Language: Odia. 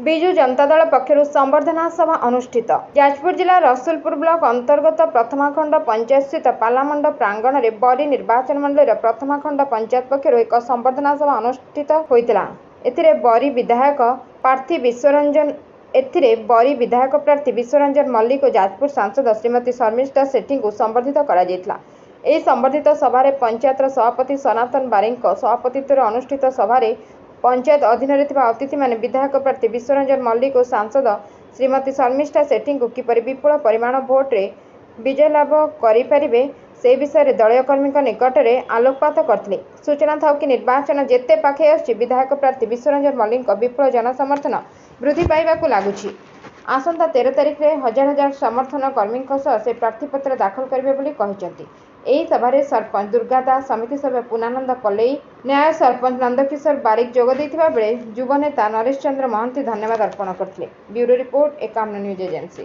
ବିଜୁ ଜନତା ଦଳ ପକ୍ଷରୁ ସମ୍ବର୍ଦ୍ଧନା ସଭା ଅନୁଷ୍ଠିତ। ଯାଜପୁର ଜିଲ୍ଲା ରସୁଲପୁର ବ୍ଲକ ଅନ୍ତର୍ଗତ ପ୍ରଥମାଖଣ୍ଡ ପଞ୍ଚାୟତସ୍ଥିତ ପାଲାମଣ୍ଡପ ପ୍ରାଙ୍ଗଣରେ ବରୀ ନିର୍ବାଚନ ମଣ୍ଡଳୀର ପ୍ରଥମାଖଣ୍ଡ ପଞ୍ଚାୟତ ପକ୍ଷରୁ ଏକ ସମ୍ବର୍ଦ୍ଧନା ସଭା ଅନୁଷ୍ଠିତ ହୋଇଥିଲା। ଏଥିରେ ବରୀ ବିଧାୟକ ପ୍ରାର୍ଥୀ ବିଶ୍ୱରଞ୍ଜନ ମଲ୍ଲିକ ଓ ଯାଜପୁର ସାଂସଦ ଶ୍ରୀମତୀ ଶର୍ମିଷ୍ଠା ସେଠୀଙ୍କୁ ସମ୍ବର୍ଦ୍ଧିତ କରାଯାଇଥିଲା। ଏହି ସମ୍ବର୍ଦ୍ଧିତ ସଭାରେ ପଞ୍ଚାୟତର ସଭାପତି ସନାତନ ବାରିକଙ୍କ ସଭାପତିତ୍ୱରେ ଅନୁଷ୍ଠିତ ସଭାରେ ପଞ୍ଚାୟତ ଅଧୀନରେ ଥିବା ଅତିଥିମାନେ ବିଧାୟକ ପ୍ରାର୍ଥୀ ବିଶ୍ୱରଞ୍ଜନ ମଲ୍ଲିକ ଓ ସାଂସଦ ଶ୍ରୀମତୀ ଶର୍ମିଷ୍ଠା ସେଠୀଙ୍କୁ କିପରି ବିପୁଳ ପରିମାଣ ଭୋଟରେ ବିଜୟ ଲାଭ କରିପାରିବେ ସେ ବିଷୟରେ ଦଳୀୟ କର୍ମୀଙ୍କ ନିକଟରେ ଆଲୋକପାତ କରିଥିଲେ। ସୂଚନା ଥାଉକି ନିର୍ବାଚନ ଯେତେ ପାଖେଇ ଆସୁଛି ବିଧାୟକ ପ୍ରାର୍ଥୀ ବିଶ୍ୱରଞ୍ଜନ ମଲ୍ଲିକଙ୍କ ବିପୁଳ ଜନସମର୍ଥନ ବୃଦ୍ଧି ପାଇବାକୁ ଲାଗୁଛି। ଆସନ୍ତା 13 ତାରିଖରେ ହଜାର ହଜାର ସମର୍ଥନ କର୍ମୀଙ୍କ ସହ ସେ ପ୍ରାର୍ଥୀପତ୍ର ଦାଖଲ କରିବେ ବୋଲି କହିଛନ୍ତି। ଏହି ସଭାରେ ସରପଞ୍ଚ ଦୁର୍ଗା ଦାସ, ସମିତି ସଭ୍ୟ ପୁନାନନ୍ଦ ପଲେଇ, ନ୍ୟାୟ ସରପଞ୍ଚ ନନ୍ଦକିଶୋର ବାରିକ ଯୋଗ ଦେଇଥିବା ବେଳେ ଯୁବ ନେତା ନରେଶ ଚନ୍ଦ୍ର ମହାନ୍ତି ଧନ୍ୟବାଦ ଅର୍ପଣ କରିଥିଲେ। Bureau report, 51 news agency.